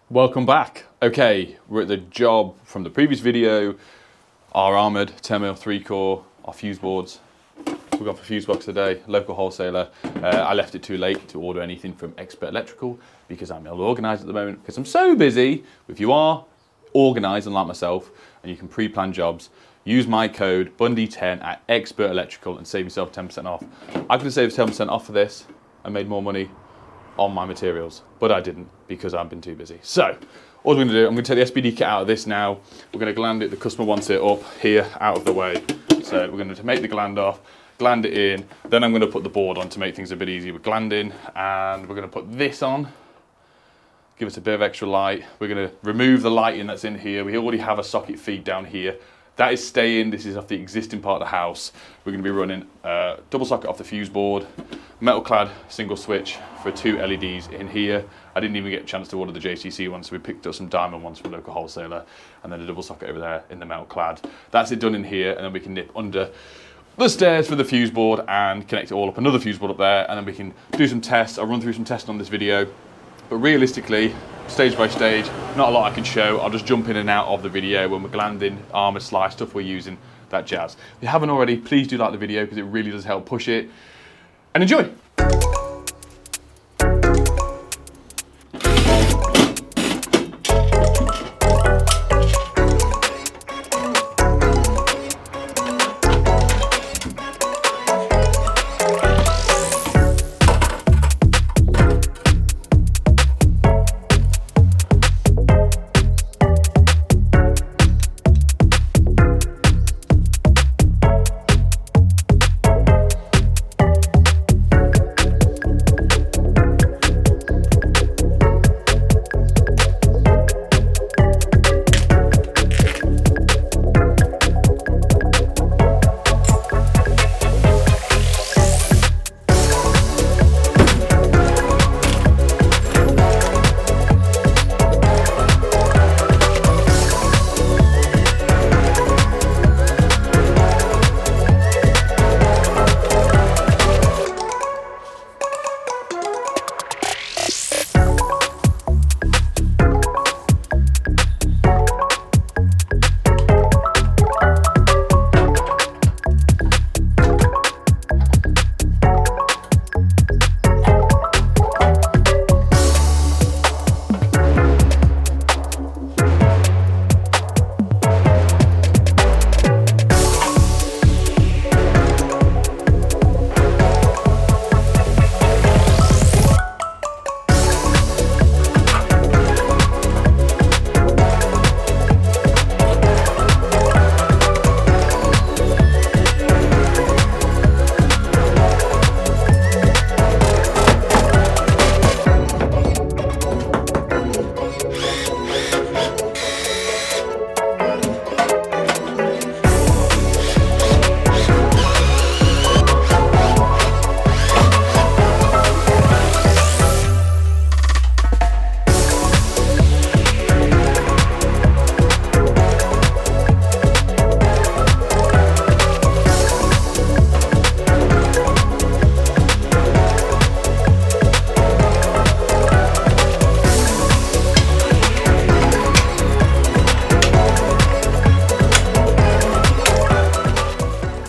Welcome back. Okay, we're at the job from the previous video. Our armoured 10mm 3-core, our fuse boards. We've gone for fuse box today, local wholesaler. I left it too late to order anything from Expert Electrical because I'm ill-organised at the moment because I'm so busy. If you are organised and like myself and you can pre-plan jobs, use my code Bundy10 at Expert Electrical and save yourself 10% off. I could have saved 10% off for this and made more money on my materials, but I didn't because I've been too busy. So, all I'm going to do, I'm going to take the SPD kit out of this now. We're going to gland it, the customer wants it up here, out of the way. So we're going to make the gland off, gland it in, then I'm going to put the board on to make things a bit easier with glanding, and we're going to put this on, give us a bit of extra light. We're going to remove the lighting that's in here. We already have a socket feed down here. That is staying, this is off the existing part of the house. We're going to be running a double socket off the fuse board, metal clad single switch for 2 LEDs in here. I didn't even get a chance to order the JCC ones, so we picked up some diamond ones from a local wholesaler, and then a double socket over there in the metal clad. That's it done in here, and then we can nip under the stairs for the fuse board and connect it all up, another fuse board up there, and then we can do some tests. I'll run through some testing on this video, but realistically, stage by stage, not a lot I can show. I'll just jump in and out of the video when we're glanding, armoured slice, stuff we're using, that jazz. If you haven't already, please do like the video because it really does help push it. And enjoy!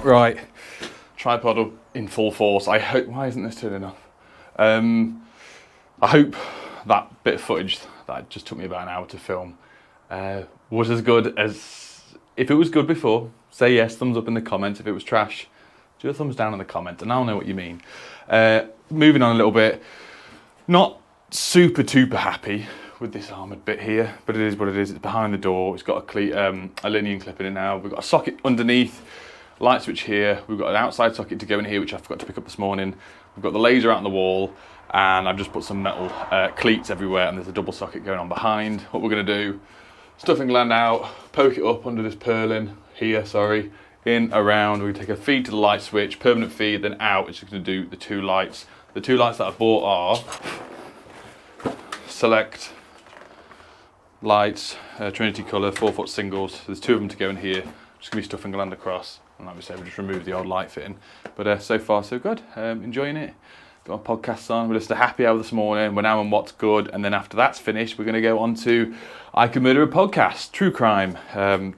Right, tripod up in full force. I hope, why isn't this turning off? I hope that bit of footage that just took me about an hour to film was as good as, if it was good before, say yes, thumbs up in the comments. If it was trash, do a thumbs down in the comments and I'll know what you mean. Moving on a little bit, not super duper happy with this armoured bit here, but it is what it is. It's behind the door, it's got a linear clip in it now. We've got a socket underneath, light switch here, we've got an outside socket to go in here which I forgot to pick up this morning. We've got the laser out on the wall, and I've just put some metal cleats everywhere, and there's a double socket going on behind. What we're going to do, stuffing gland out, poke it up under this purlin here, sorry, in, around. We take a feed to the light switch, permanent feed, then out, which is going to do the 2 lights. The 2 lights that I bought are Select lights, Trinity colour, 4-foot singles. There's 2 of them to go in here. Just going to be stuffing gland across. And like we said, we just remove the old light fitting. But so far so good, enjoying it. got our podcasts on. We're just a happy hour this morning. We're now on What's Good. And then after that's finished, we're going to go on to I Can Murder a Podcast, true crime.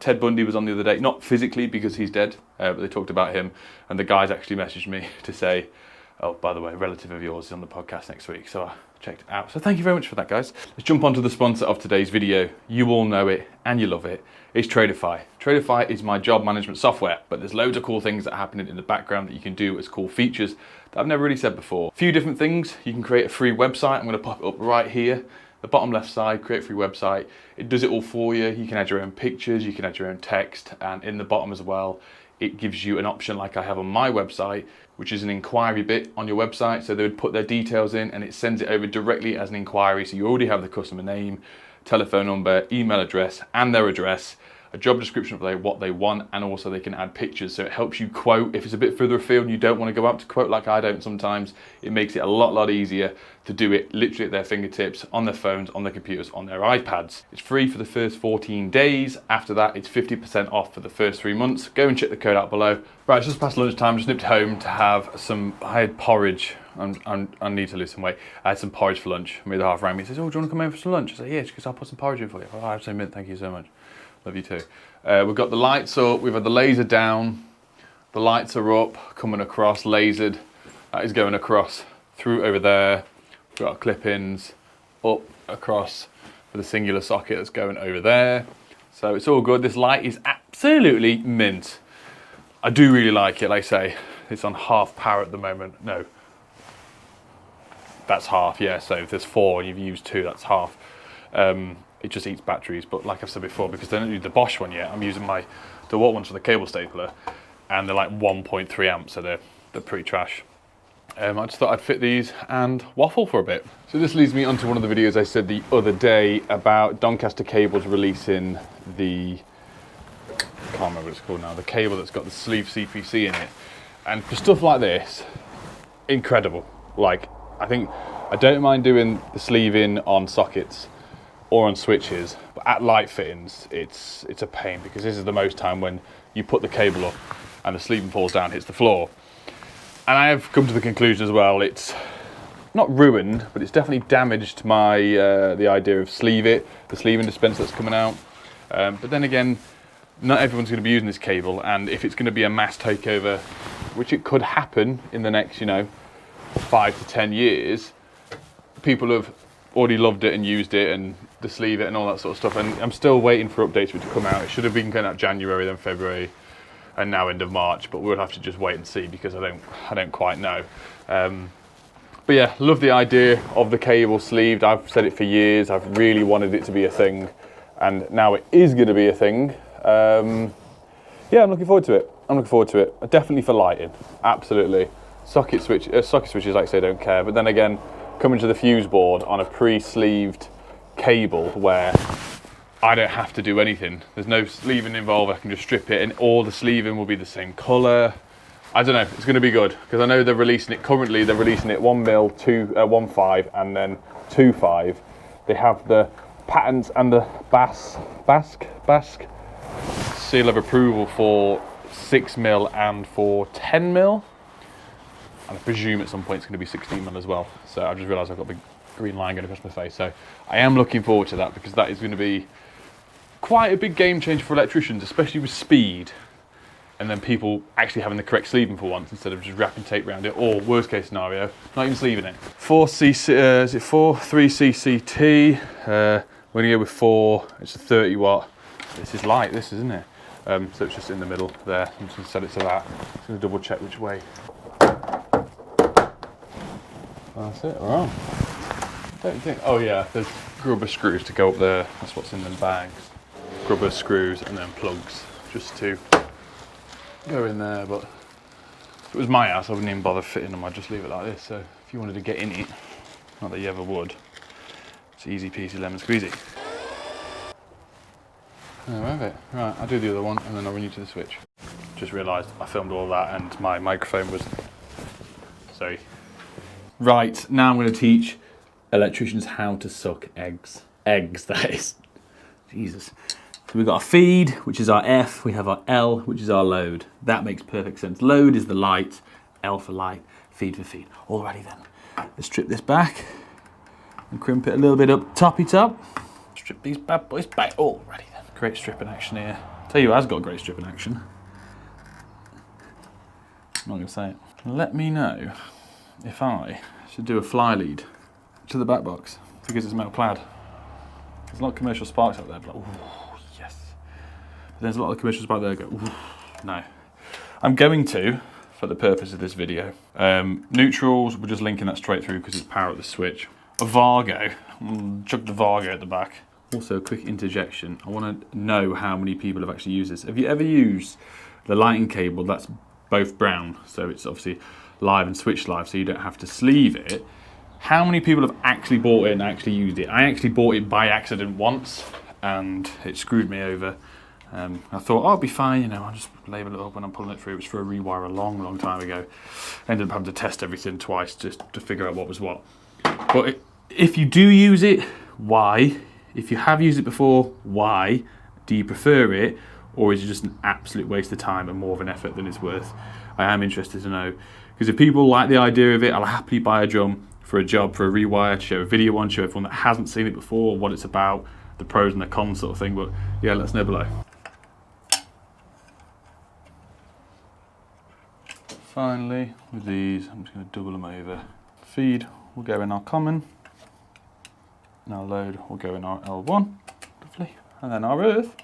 Ted Bundy was on the other day, not physically because he's dead, but they talked about him. And the guys actually messaged me to say, oh, by the way, a relative of yours is on the podcast next week. So I checked it out. So thank you very much for that, guys. Let's jump on to the sponsor of today's video. You all know it and you love it. It's Traderify. Traderify is my job management software, but there's loads of cool things that are happening in the background that you can do as cool features that I've never really said before. A few different things. You can create a free website. I'm going to pop it up right here. The bottom left side, create a free website. It does it all for you. You can add your own pictures, you can add your own text, and in the bottom as well, it gives you an option like I have on my website, which is an inquiry bit on your website. So they would put their details in and it sends it over directly as an inquiry. So you already have the customer name, telephone number, email address, and their address, a job description of what they want, and also they can add pictures. So it helps you quote. If it's a bit further afield and you don't want to go out to quote like I don't sometimes, it makes it a lot easier to do it literally at their fingertips, on their phones, on their computers, on their iPads. It's free for the first 14 days. After that, it's 50% off for the first 3 months. Go and check the code out below. Right, it's just past lunchtime. Just nipped home to have I had porridge. I need to lose some weight. I had some porridge for lunch. My other half rang me and says, oh, do you want to come over for some lunch? I said, yeah, because I'll put some porridge in for you. Oh, I have to admit, thank you so much. Love you too. We've got the lights up, we've had the laser down, the lights are up, coming across, lasered. That is going across through over there. We've got our clip-ins up across for the singular socket that's going over there. So it's all good. This light is absolutely mint. I do really like it. Like I say, it's on half power at the moment. No, that's half, yeah. So if there's 4 and you've used 2, that's half. It just eats batteries, but like I've said before, because they don't do the Bosch one yet, I'm using the Watt ones for the cable stapler, and they're like 1.3 amps, so they're pretty trash. I just thought I'd fit these and waffle for a bit. So this leads me onto one of the videos I said the other day about Doncaster Cables releasing I can't remember what it's called now, the cable that's got the sleeve CPC in it. And for stuff like this, incredible. Like, I don't mind doing the sleeving on sockets or on switches, but at light fittings, it's a pain, because this is the most time when you put the cable up and the sleeving falls down, hits the floor. And I have come to the conclusion as well, it's not ruined, but it's definitely damaged my the idea of the sleeving dispenser that's coming out. But then again, not everyone's going to be using this cable, and if it's going to be a mass takeover, which it could happen in the next, 5 to 10 years, people have already loved it and used it and the sleeve it and all that sort of stuff, and I'm still waiting for updates for it to come out. It should have been going out January, then February, and now end of March, but we'll have to just wait and see, because I don't quite know. But yeah, love the idea of the cable sleeved. I've said it for years. I've really wanted it to be a thing, and now it is going to be a thing. Yeah, I'm looking forward to it. Definitely for lighting, absolutely. Socket switches, like I say, don't care. But then again, coming to the fuse board on a pre-sleeved cable where I don't have to do anything. There's no sleeving involved. I can just strip it, and all the sleeving will be the same colour. I don't know. It's going to be good, because I know they're releasing it currently. They're releasing it 1mm, 1.5, and then 2.5. They have the patents and the Basque seal of approval for 6mm and for 10mm. And I presume at some point it's going to be 16mm as well. So I've just realised I've got a big green line going across my face. So I am looking forward to that, because that is going to be quite a big game changer for electricians, especially with speed. And then people actually having the correct sleeving for once, instead of just wrapping tape around it, or worst case scenario, not even sleeving it. 3CCT. We're going to go with 4. It's a 30 watt. This is light, this isn't it? So it's just in the middle there. I'm just going to set it to that. I'm just going to double check which way. That's it, wrong. Don't think. Oh yeah, there's grubber screws to go up there. That's what's in the bags. Grubber screws and then plugs just to go in there. But if it was my house, I wouldn't even bother fitting them. I'd just leave it like this. So if you wanted to get in it, not that you ever would, it's easy peasy lemon squeezy. There we have it. Right, I'll do the other one and then I'll run you to the switch. Just realised I filmed all that and my microphone was. Sorry. Right, now I'm going to teach electricians how to suck eggs. Eggs, that is. Jesus. So we've got our feed, which is our F. We have our L, which is our load. That makes perfect sense. Load is the light, L for light, feed for feed. Alrighty then. Let's strip this back and crimp it a little bit up toppy top. Strip these bad boys back. Oh, ready then. Great stripping action here. Tell you who has got great stripping action. I'm not going to say it. Let me know if I should do a fly lead to the back box because it's metal clad. There's a lot of commercial sparks out there. Like, ooh, yes. But there's a lot of commercial sparks there. Go, ooh, no. I'm going to, for the purpose of this video, neutrals. We're just linking that straight through because it's power at the switch. A Vargo. Chuck the Vargo at the back. Also, a quick interjection. I want to know how many people have actually used this. Have you ever used the lighting cable that's both brown? So it's obviously live and switch live, so you don't have to sleeve it. How many people have actually bought it and actually used it? I actually bought it by accident once, and it screwed me over. I thought, oh, it'll be fine, you know, I'll just label it up when I'm pulling it through. It was for a rewire a long, long time ago. I ended up having to test everything twice just to figure out what was what. But if you do use it, why? If you have used it before, why? Do you prefer it? Or is it just an absolute waste of time and more of an effort than it's worth? I am interested to know. Because if people like the idea of it, I'll happily buy a drum for a job, for a rewire, to show a video on, show everyone that hasn't seen it before, what it's about, the pros and the cons sort of thing. But yeah, let us know below. Finally, with these, I'm just going to double them over. Feed will go in our common. And our load will go in our L1, lovely. And then our earth,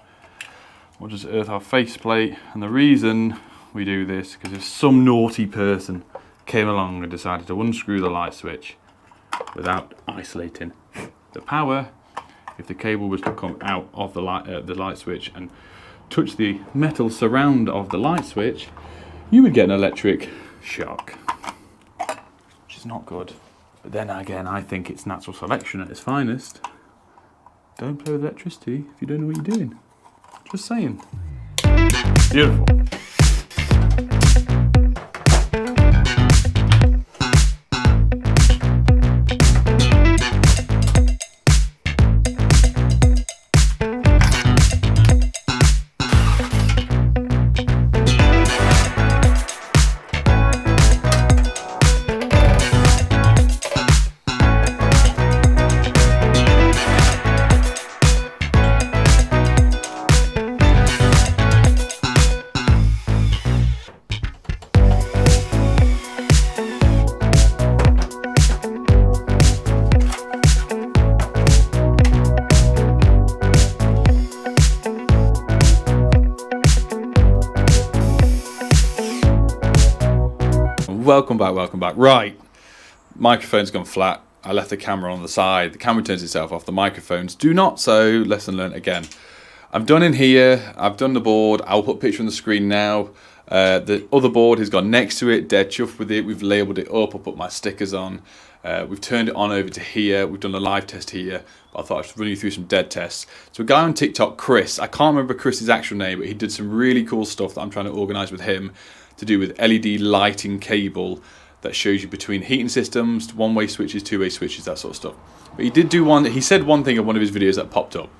we'll just earth our faceplate. And the reason we do this, because if some naughty person came along and decided to unscrew the light switch without isolating the power, if the cable was to come out of the light switch and touch the metal surround of the light switch, you would get an electric shock, which is not good. But then again, I think it's natural selection at its finest. Don't play with electricity if you don't know what you're doing. Just saying. Beautiful. Welcome back. Right, microphone's gone flat. I left the camera on the side. The camera turns itself off. The microphones do not, so lesson learned again. I'm done in here. I've done the board. I'll put a picture on the screen now. The other board has gone next to it, dead chuffed with it. We've labelled it up. I'll put my stickers on. We've turned it on over to here. We've done a live test here, but I thought I'd run you through some dead tests. So a guy on TikTok, Chris, I can't remember Chris's actual name, but he did some really cool stuff that I'm trying to organise with him to do with LED lighting cable that shows you between heating systems, one-way switches, two-way switches, that sort of stuff. But he did do one, he said one thing in one of his videos that popped up.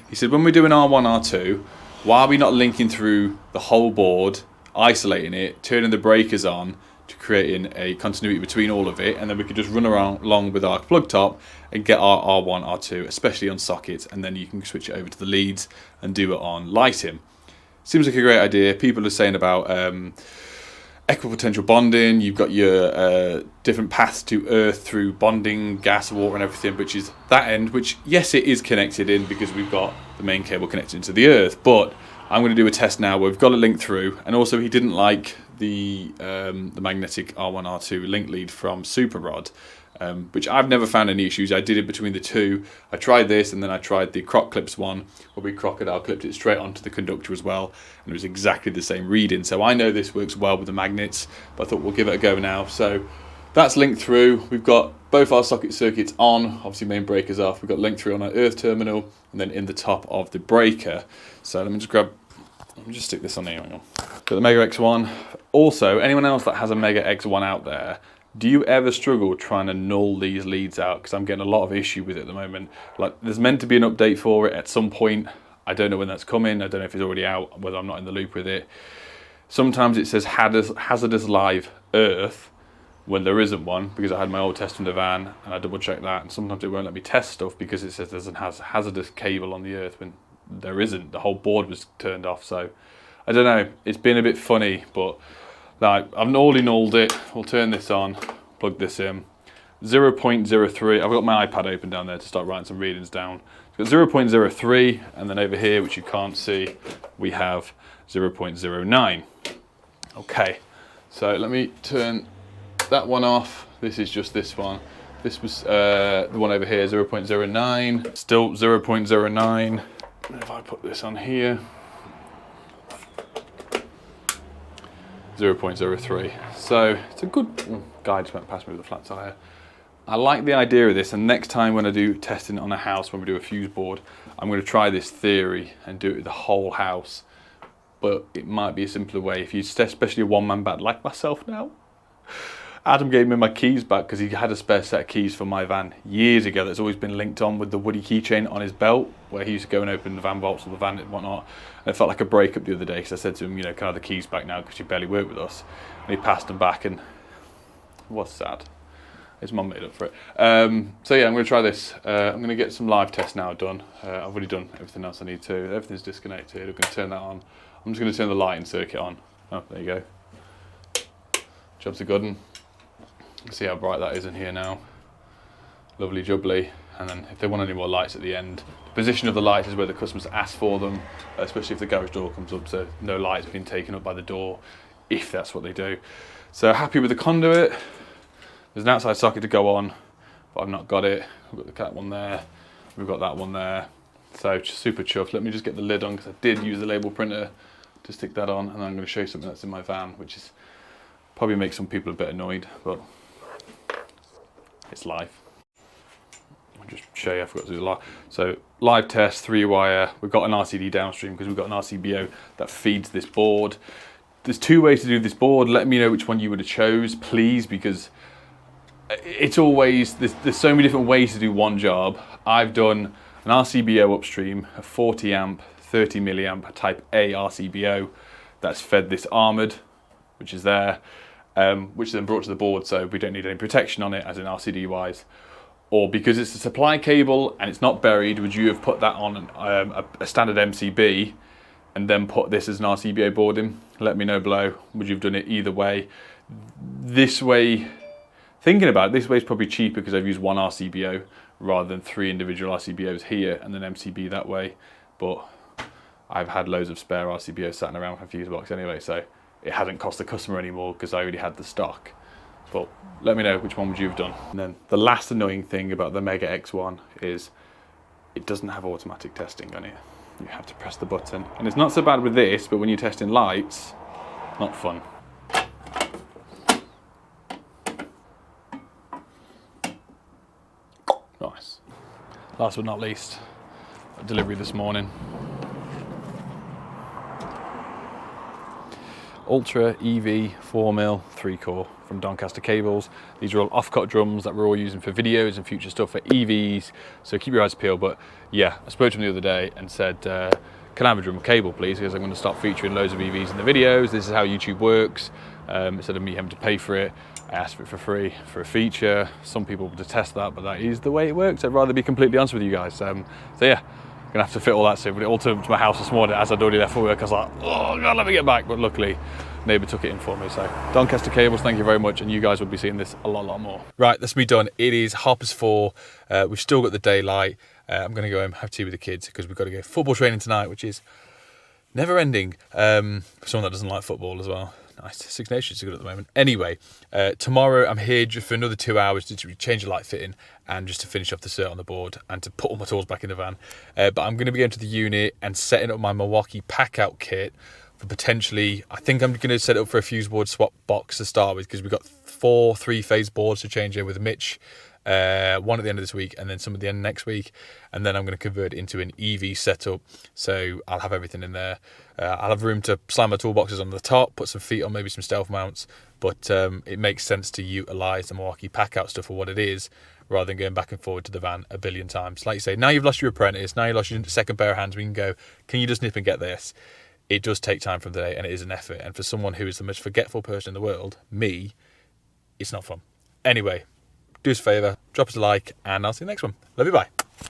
He said, when we're doing R1, R2, why are we not linking through the whole board, isolating it, turning the breakers on to creating a continuity between all of it, and then we could just run around along with our plug top and get our R1, R2, especially on sockets, and then you can switch it over to the leads and do it on lighting. Seems like a great idea. People are saying about equipotential bonding. You've got your different paths to earth through bonding, gas, water and everything, which is that end, which yes, it is connected in because we've got the main cable connected into the earth, but I'm going to do a test now where we've got it linked through. And also he didn't like the magnetic R1, R2 link lead from Super Rod, which I've never found any issues. I did it between the two. I tried this and then I tried the Croc Clips one where we crocodile clipped it straight onto the conductor as well, and it was exactly the same reading. So I know this works well with the magnets, but I thought we'll give it a go now. So that's linked through. We've got both our socket circuits on, obviously main breakers off. We've got linked through on our earth terminal and then in the top of the breaker. So let me just stick this on here. Hang on. Got the Mega X1. Also, anyone else that has a Mega X1 out there, do you ever struggle trying to null these leads out? Because I'm getting a lot of issue with it at the moment. Like, there's meant to be an update for it at some point. I don't know when that's coming. I don't know if it's already out, whether I'm not in the loop with it. Sometimes it says hazardous live earth, when there isn't one, because I had my old test in the van and I double checked that, and sometimes it won't let me test stuff because it says there's a hazardous cable on the earth when there isn't. The whole board was turned off, so I don't know, it's been a bit funny, but like, I've already nulled it. We'll turn this on, plug this in. 0.03, I've got my iPad open down there to start writing some readings down. Got 0.03, and then over here, which you can't see, we have 0.09. Okay, so let me turn that one off. This is just this one. This was the one over here, 0.09, still 0.09. If I put this on here, 0.03. So it's a good, guy just went past me with a flat tire. I like the idea of this, and next time when I do testing on a house, when we do a fuse board, I'm going to try this theory and do it with the whole house. But it might be a simpler way if you test, especially a one-man band like myself now. Adam gave me my keys back because he had a spare set of keys for my van years ago that's always been linked on with the Woody keychain on his belt, where he used to go and open the van bolts of the van and whatnot. And it felt like a breakup the other day because I said to him, you know, can I have the keys back now because you barely work with us? And he passed them back, and it was sad. His mum made up for it. So yeah, I'm going to try this. I'm going to get some live tests now done. I've already done everything else I need to. Everything's disconnected. I'm going to turn that on. I'm just going to turn the lighting circuit on. Oh, there you go. Job's a good one. See how bright that is in here now. Lovely jubbly. And then if they want any more lights at the end, the position of the lights is where the customers ask for them, especially if the garage door comes up, so no lights being taken up by the door, if that's what they do. So happy with the conduit. There's an outside socket to go on, but I've not got it. We've got that one there. We've got that one there. So super chuffed. Let me just get the lid on because I did use the label printer to stick that on, and then I'm going to show you something that's in my van, which is probably makes some people a bit annoyed, but it's live. I'll just show you, I forgot to do the live. So live test, 3-wire. We've got an RCD downstream because we've got an RCBO that feeds this board. There's 2 ways to do this board. Let me know which one you would have chose, please, because it's always, there's so many different ways to do one job. I've done an RCBO upstream, a 40 amp, 30 milliamp type A RCBO that's fed this armoured, which is there, which is then brought to the board so we don't need any protection on it as in RCD wise. Or because it's a supply cable and it's not buried, would you have put that on a standard MCB and then put this as an RCBO board in? Let me know below. Would you have done it either way? This way, thinking about it, this way is probably cheaper because I've used one RCBO rather than 3 individual RCBOs here and then MCB that way. But I've had loads of spare RCBOs sat around for fuse box anyway, so it hasn't cost the customer anymore because I already had the stock. But let me know which one would you have done. And then the last annoying thing about the Mega X1 is it doesn't have automatic testing on it. You have to press the button. And it's not so bad with this, but when you're testing lights, not fun. Nice. Last but not least, a delivery this morning. Ultra EV 4mm 3-core from Doncaster Cables. These are all off-cut drums that we're all using for videos and future stuff for EVs, so keep your eyes peeled. But yeah, I spoke to him the other day and said, can I have a drum cable please, because I'm going to start featuring loads of EVs in the videos. This is how YouTube works. Instead of me having to pay for it, I asked for it for free for a feature. Some people detest that, but that is the way it works. I'd rather be completely honest with you guys. So yeah, gonna have to fit all that soon, but it all turned up to my house this morning as I'd already left for work. I was like, oh god, let me get back, but luckily neighbour took it in for me. So Doncaster Cables, thank you very much, and you guys will be seeing this a lot more. Right, that's me done. It is 4:30. We've still got the daylight. I'm gonna go home, have tea with the kids because we've got to go football training tonight, which is never ending for someone that doesn't like football as well. Nice. Six Nations are good at the moment. Anyway, tomorrow I'm here just for another 2 hours to change the light fitting and just to finish off the cert on the board and to put all my tools back in the van. But I'm going to be going to the unit and setting up my Milwaukee pack-out kit for potentially, I think I'm going to set it up for a fuse board swap box to start with because we've got 4 3-phase boards to change in with Mitch. One at the end of this week and then some at the end of next week, and then I'm going to convert it into an EV setup, so I'll have everything in there. I'll have room to slam my toolboxes on the top, put some feet on, maybe some stealth mounts, but it makes sense to utilise the Milwaukee pack-out stuff for what it is rather than going back and forward to the van a billion times. Like you say, now you've lost your apprentice, now you've lost your second pair of hands, we can go, can you just nip and get this? It does take time from the day and it is an effort, and for someone who is the most forgetful person in the world, me, it's not fun. Anyway, do us a favour, drop us a like, and I'll see you next one. Love you, bye.